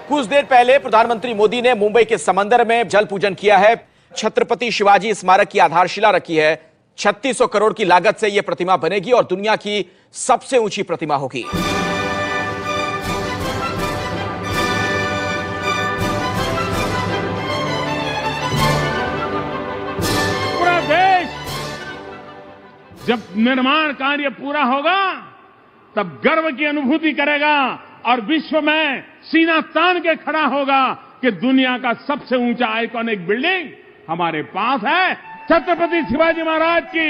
कुछ देर पहले प्रधानमंत्री मोदी ने मुंबई के समंदर में जल पूजन किया है। छत्रपति शिवाजी स्मारक की आधारशिला रखी है। 3600 करोड़ की लागत से यह प्रतिमा बनेगी और दुनिया की सबसे ऊंची प्रतिमा होगी। पूरा देश जब निर्माण कार्य पूरा होगा तब गर्व की अनुभूति करेगा और विश्व में सीना तान के खड़ा होगा कि दुनिया का सबसे ऊंचा आइकॉनिक बिल्डिंग हमारे पास है, छत्रपति शिवाजी महाराज की।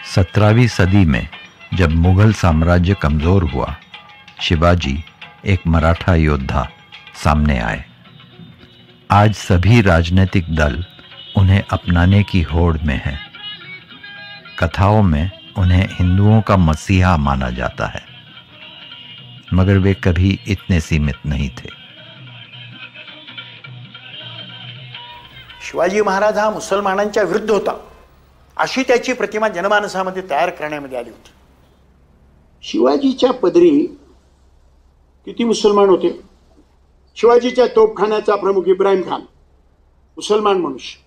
17वीं सदी में जब मुगल साम्राज्य कमजोर हुआ, शिवाजी एक मराठा योद्धा सामने आए। आज सभी राजनीतिक दल उन्हें अपनाने की होड़ में हैं। कथाओं में उन्हें हिंदुओं का मसीहा माना जाता है, मगर वे कभी इतने सीमित नहीं थे। शिवाजी महाराज हा मुसलमानांच्या विरुद्ध होता अशी त्याची प्रतिमा जनमानसामध्ये तयार करण्यामध्ये आली होती। शिवाजीच्या पदरी किती मुसलमान होते? शिवाजीच्या तोफखान्याचा प्रमुख इब्राहिम खान मुसलमान मनुष्य।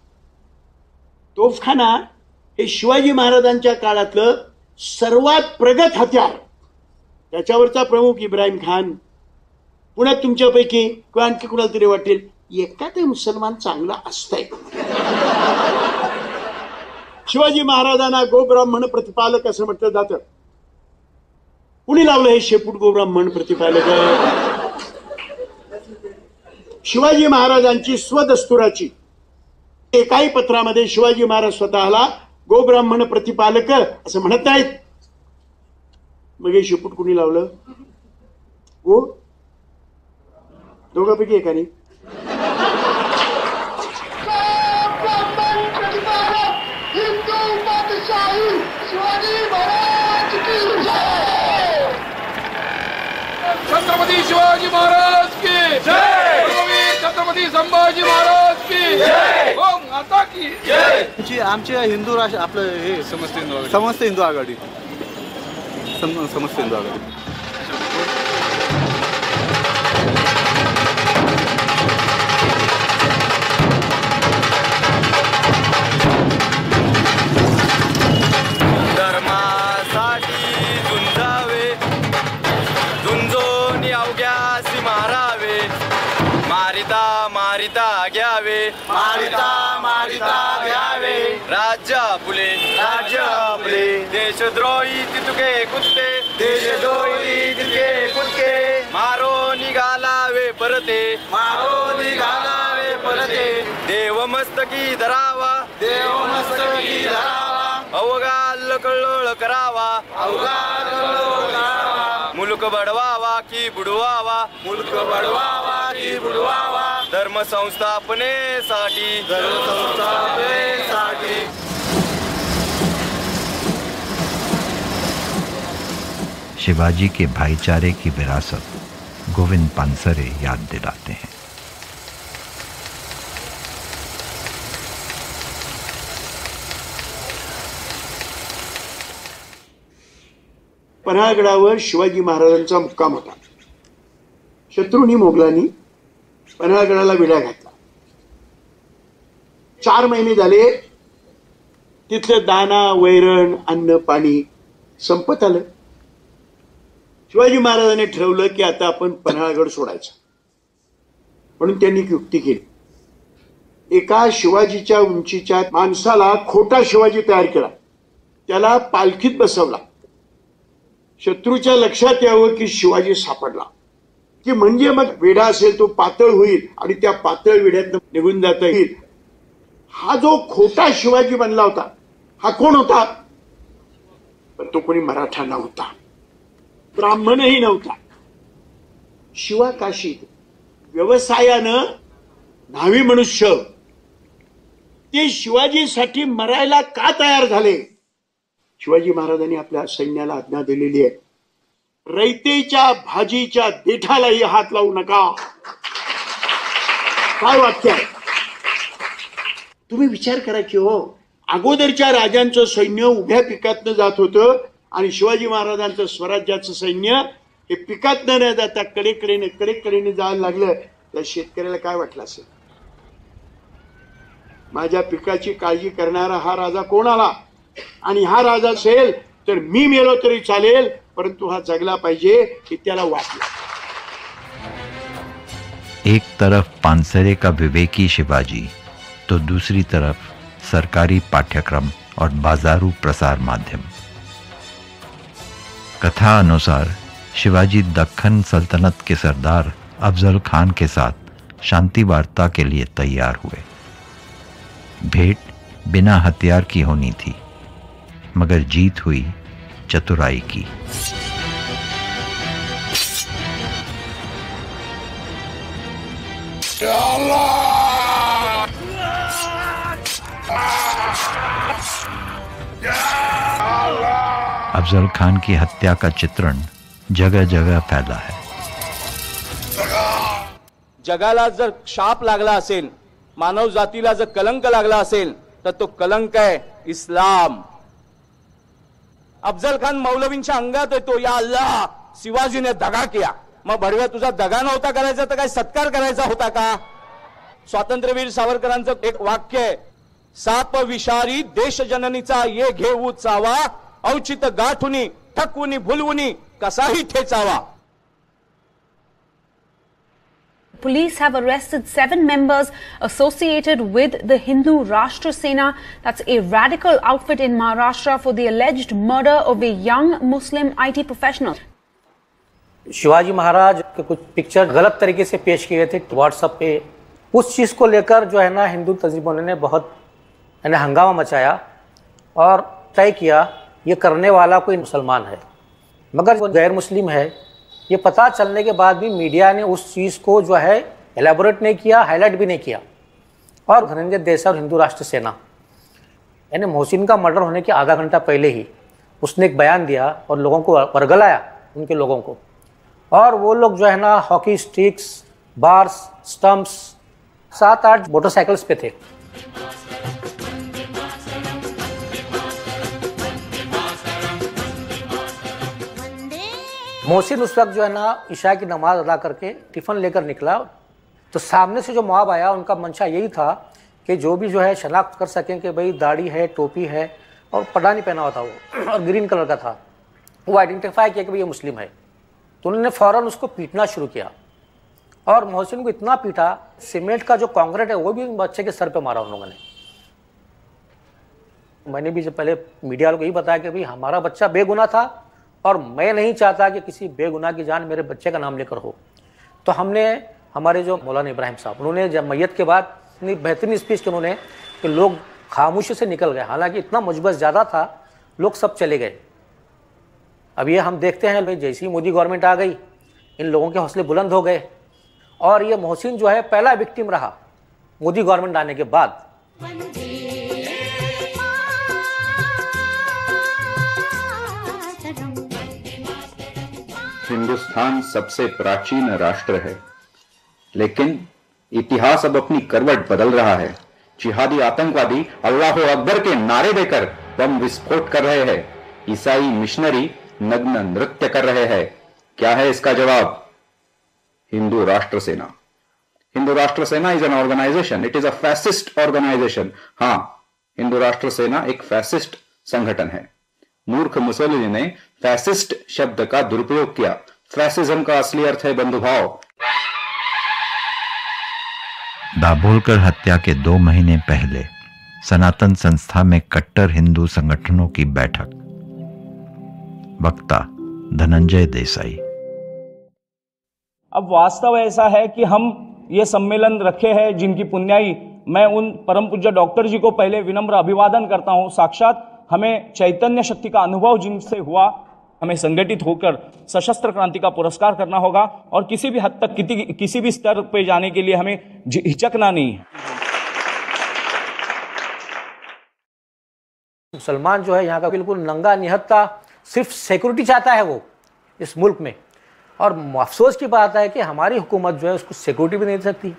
तोफखाना हे शिवाजी महाराजांच्या काळातलं सर्वात प्रगत हत्यार। त्याच्यावरचा प्रमुख इब्राहिम खान। पुन्हा तुमच्यापैकी किंवा आणखी कुणाला तरी वाटेल एखादा मुसलमान चांगला असतंय। शिवाजी महाराजांना गोब्राह्मण प्रतिपालक असं म्हटलं जातं। कुणी लावलं हे शेपूट गोब्राह्मण प्रतिपालक? शिवाजी महाराजांची स्वदस्तुराची एकाही पत्रामध्ये शिवाजी महाराज स्वतःला गोब्राह्मण प्रतिपालक असं म्हणत नाहीत। मग हे शेपूट कुणी लावलं? गो दोघांपैकी एकाने। छत्रपति शिवाजी महाराज की जय। छत्रपति संभाजी महाराज की जय। ओम माता की जय। आमचे हिंदू राष्ट्र आपलं हे समस्त हिंदू आघाडी समस्त हिंदू आघाडी। राज्य देशद्रोही तितके कुत्ते मारो निघालावे परते देव मस्तकी धरावा अवघा कल्लोळ करावा मुलक बडवावा की बुडवावा धर्म संस्थापनेसाठी शिवाजी के भाईचारे की विरासत गोविंद पानसरे याद दिलाते हैं। पन्हाळगडावर शिवाजी महाराजांचा मुक्काम होता। शत्रूंनी मोगलांनी पन्हाळगडाला विडा घातला। 4 महिने झाले तिथलं दाना वैरण अन्न पाणी संपत आलं। शिवाजी महाराजांनी ठरवलं की आता आपण पन्हाळगड सोडायचा, म्हणून त्यांनी एक युक्ती केली। एका शिवाजीच्या उंचीच्या माणसाला खोटा शिवाजी तयार केला, त्याला पालखीत बसवला। शत्रूच्या लक्षात यावं की शिवाजी सापडला की म्हणजे मग वेढा असेल तो पातळ होईल आणि त्या पातळ वेढ्यात निघून जाता येईल। हा जो खोटा शिवाजी बनला होता हा कोण होता? पण तो कोणी मराठा नव्हता, ब्राह्मणही नव्हता। शिवाकाशीत व्यवसायानं न्हावी मनुष्य ते शिवाजीसाठी मरायला का तयार झाले? शिवाजी महाराजांनी आपल्या सैन्याला आज्ञा दिलेली आहे, रयतेच्या भाजीच्या देठालाही हात लावू नका। काय वाक्य आहे? तुम्ही विचार करा की हो, अगोदरच्या राजांचं सैन्य उभ्या पिकातनं जात होतं आणि शिवाजी महाराजांचं स्वराज्याचं सैन्य हे पिकात न जाता कडेकडेने जायला लागलं तर शेतकऱ्याला काय वाटलं असेल? माझ्या पिकाची काळजी करणारा हा राजा कोणाला? आणि हा राजा असेल तर मी मेलो तरी चालेल, परंतु हा जगला पाहिजे हे त्याला वाटलं. एक तरफ पानसरे का विवेकी शिवाजी तो दूसरी तरफ सरकारी पाठ्यक्रम और बाजारू प्रसार माध्यम. कथा अनुसार शिवाजी दक्खन सल्तनत के सरदार अफजल खान के साथ शांति वार्ता के लिए तैयार हुए. भेंट बिना हथियार की होनी थी, मगर जीत हुई चतुराई की. अफजल खान की हत्या का चित्रण जगह जगह फैला है. जगाला जर शाप लागला असेल, मानव जातीला जर कलंक लागला असेल, तर तो कलंक आहे इस्लाम. अफजल खान मौलवींच्या अंगात येतो, या अल्लाह शिवाजीने दगा किया. मग भडव्या तुझा दगा नव्हता करायचा तर काय सत्कार करायचा होता का? स्वातंत्र्यवीर सावरकरांचं एक वाक्य आहे, साप विषारी देश जननीचा ये घेऊ चावा, औचित गाठुनी ठकवुनी भुलवुनी कसाही ठेचावा. Police have arrested 7 members associated with the Hindu Rashtra Sena, that's a radical outfit in Maharashtra, for the alleged murder of a young Muslim IT professional. Shivaji Maharaj के कुछ पिक्चर गलत तरीके से पेश किए थे व्हाट्सएप पे. उस चीज़ को लेकर जो है ना हिंदू तंजीमों ने बहुत हंगामा मचाया और तय किया ये करने वाला कोई मुसलमान है, मगर वो गैर मुस्लिम है. ये पता चलने के बाद भी मीडिया ने उस चीज़ को जो है एलेबोरेट नहीं किया, हाईलाइट भी नहीं किया. और धनंजय देसाई और हिंदू राष्ट्र सेना यानी मोहसिन का मर्डर होने के आधा घंटा पहले ही उसने एक बयान दिया और लोगों को वर्गलाया, उनके लोगों को. और वो लोग जो है ना hockey sticks, bars, stumps, 7-8 motorcycles पे थे. मोहसिन उस वक्त जो है ना ईशा की नमाज अदा करके टिफ़िन लेकर निकला, तो सामने से जो मॉब आया उनका मंशा यही था कि जो भी जो है शनाख्त कर सकें कि भाई दाढ़ी है, टोपी है और पड़ा नहीं पहना हुआ था वो और ग्रीन कलर का था, वो आइडेंटिफाई किया कि भाई ये मुस्लिम है. तो उन्होंने फ़ौरन उसको पीटना शुरू किया और मोहसिन को इतना पीटा, सीमेंट का जो कॉन्क्रीट है वो भी बच्चे के सर पे मारा उन लोगों ने. मैंने भी जब पहले मीडिया को यही बताया कि भाई हमारा बच्चा बेगुनाह था और मैं नहीं चाहता कि किसी बेगुनाह की जान मेरे बच्चे का नाम लेकर हो. तो हमने हमारे जो मौलाना इब्राहिम साहब, उन्होंने जब मैयत के बाद इतनी बेहतरीन स्पीच की उन्होंने कि लोग खामोशी से निकल गए. हालांकि इतना मुजबस ज़्यादा था, लोग सब चले गए. अब ये हम देखते हैं भाई जैसी ही मोदी गवर्नमेंट आ गई इन लोगों के हौसले बुलंद हो गए और ये मोहसिन जो है पहला विक्टिम रहा मोदी गवर्नमेंट आने के बाद. हिंदुस्तान सबसे प्राचीन राष्ट्र है, लेकिन इतिहास अब अपनी करवट बदल रहा है. जिहादी आतंकवादी अल्लाह अकबर के नारे देकर बम विस्फोट कर रहे हैं. ईसाई मिशनरी नग्न नृत्य कर रहे हैं. क्या है इसका जवाब? Hindu Rashtra Sena. Hindu Rashtra Sena is an organization, it is a fascist organization. हाँ, हिंदू राष्ट्र सेना एक फैसिस्ट संगठन है. मूर्ख मुसोलिनी ने फैसिस्ट शब्द का दुरुपयोग किया. फैसिज्म का असली अर्थ है बंधुभाव. दाभोलकर हत्या के 2 महीने पहले सनातन संस्था में कट्टर हिंदू संगठनों की बैठक. वक्ता धनंजय देसाई. अब वास्तव ऐसा है कि हम ये सम्मेलन रखे हैं जिनकी पुण्याई मैं उन परम पूज्य डॉक्टर जी को पहले विनम्र अभिवादन करता हूं. साक्षात हमें चैतन्य शक्ति का अनुभव जिनसे हुआ, हमें संगठित होकर सशस्त्र क्रांति का पुरस्कार करना होगा और किसी भी हद तक किसी भी स्तर पे जाने के लिए हमें हिचकना नहीं है. मुसलमान जो है यहाँ का बिल्कुल नंगा निहत्था, सिर्फ सिक्योरिटी चाहता है वो इस मुल्क में. और अफसोस की बात है कि हमारी हुकूमत जो है उसको सिक्योरिटी भी नहीं दे सकती.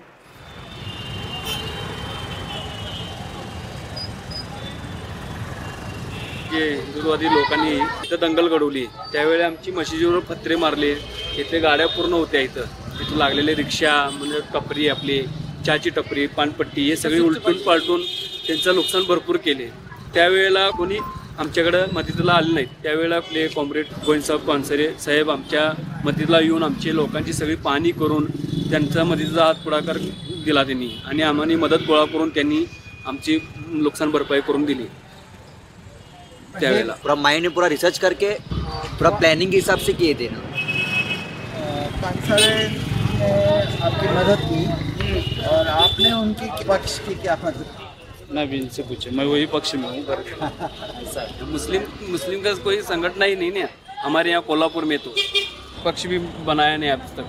हिंदुत्ववादी लोकांनी इथं दंगल घडवली, त्यावेळी आमची मशिदीवर पत्रे मारले, इथे गाड्या पूर्ण होत्या, इथं लागलेले रिक्षा म्हणजे टपरी, आपली चहाची टपरी, पानपट्टी, हे सगळे उलटून पालटून त्यांचं नुकसान भरपूर केले. त्यावेळेला कोणी आमच्याकडं मदतीला आले नाहीत. त्यावेळेला आपले कॉम्रेड गोविंदसाहेब पानसरे साहेब आमच्या मदतीला येऊन आमची लोकांची सगळी पाहणी करून त्यांचा मदतीचा हात पुढाकार दिला त्यांनी आणि आम्हाला मदत गोळा करून त्यांनी आमची नुकसान भरपाई करून दिली. त्यावेळेला पूरा माइंड ने पूरा रिसर्च करके पूरा प्लानिंग के हिसाब से किए थे ना. पानसरे ने आपकी मदद की और आपने उनकी पक्ष की क्या मदद? मैं भी इनसे पूछे, मैं वही पक्ष में हूँ. मुस्लिम का कोई संगठन ही नहीं ना हमारे यहाँ कोल्हापुर में, तो पक्ष भी बनाया नहीं अब तक.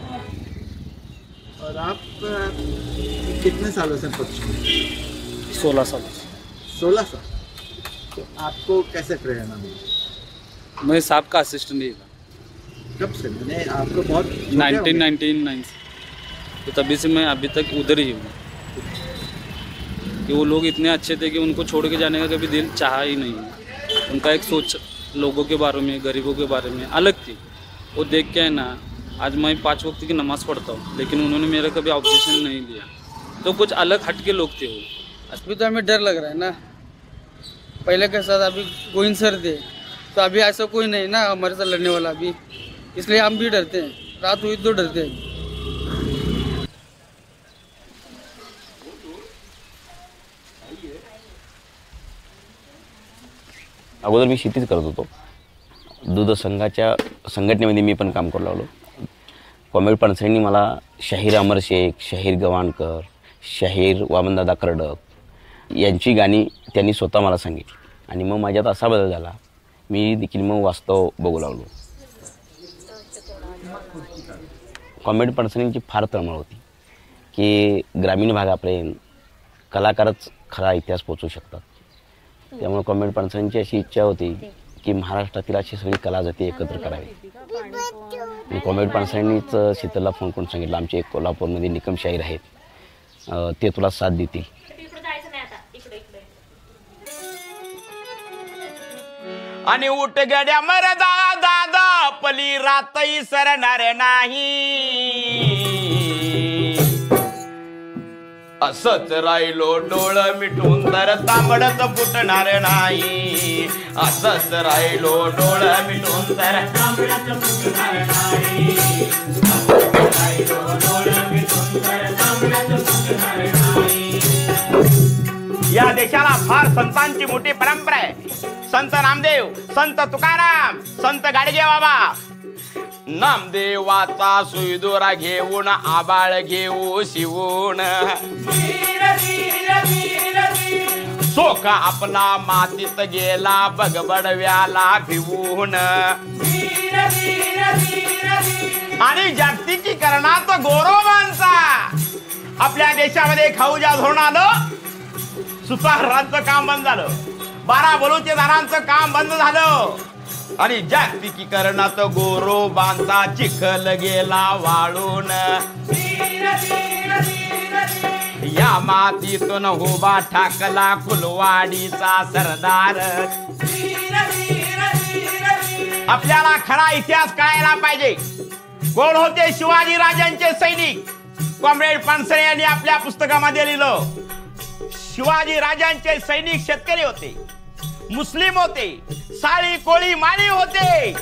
और आप कितने सालों से पक्ष में? 16 साल. 16 साल. तो आपको कैसे प्रेरणा मिली? मैं साहब का असिस्टेंट ही था. कब से? मैंने आपको बहुत 1999 से, तो तभी से मैं अभी तक उधर ही हूँ. कि वो लोग इतने अच्छे थे कि उनको छोड़ के जाने का कभी दिल चाहा ही नहीं. उनका एक सोच लोगों के बारे में, गरीबों के बारे में अलग थी. वो देख के है ना, आज मैं 5 वक्त की नमाज़ पढ़ता हूँ, लेकिन उन्होंने मेरा कभी ऑब्जेक्शन नहीं लिया. तो कुछ अलग हटके लोग थे वो. अभी तो हमें डर लग रहा है ना. पहले के साथ अभी गोविंद सर थे, तो अभी ऐसा कोई नहीं ना हमारे साथ लड़ने वाला अभी, इसलिए हम भी डरते हैं. रात हुई तो डरते हैं. अगोदर मी शेतीच करत होतो. दूध संघाच्या संघटनेमध्ये मी पण काम करू लागलो. कॉम्रेड पानसरेंनी मला शाहीर अमर शेख, शाहीर गवाणकर, शाहीर वामनदादा कर्डक यांची गाणी त्यांनी स्वतः मला सांगितली आणि मग माझ्यात असा बदल झाला, मी देखील मग वास्तव बघू लागलो. कॉम्रेड पानसरेंची फार तळमळ होती की ग्रामीण भागापर्यंत कलाकारच खरा इतिहास पोचवू शकतात. त्यामुळे कॉम्रेड पानसरेंची अशी इच्छा होती की महाराष्ट्रातील अशी सगळी कला जाती एकत्र करावी. आणि कॉम्रेड पानसरेंनीच शीतलला फोन करून सांगितलं, आमचे एक कोल्हापूरमध्ये निकम शाहीर आहेत, ते तुला साथ देतील. आणि उठ गड्या मरदा दादा पली रातही सरणार नाही. असंच राहिलो डोळ मिटून तर तांबडच फुटणार नाही. असंच राहिलो डोळ मिटून तर तांबडच फुटणार नाही. असंच राहिलो डोळ मिटून तर तांबडच फुटणार नाही. या देशाला फार संतांची मोठी परंपरा आहे. संत नामदेव, संत तुकाराम, संत गाडगे बाबा. नामदेवाचा सुईदोरा घेऊन आबाळ घेऊ शिवून, सोका आपला मातीत गेला बगबडव्याला भिवून. आणि जागतिकीकरणात गौरवांचा आपल्या देशामध्ये खाऊजा धोरण आलं. सुतारांचं काम बंद झालं, 12 बलुतेदारांचं काम बंद झालं आणि जागतिकीकरणात गोरोबांचा चिखल गेला वाळून. या मातीतून उभा ठाकला कुलवाडीचा सरदार. आपल्याला खरा इतिहास कळायला पाहिजे. कोण होते शिवाजी राजांचे सैनिक? कॉम्रेड पानसरे यांनी आपल्या पुस्तकामध्ये लिहिलं, शिवाजी राजांचे सैनिक शेतकरी होते, मुस्लिम होते, साळी कोळी माळी होते.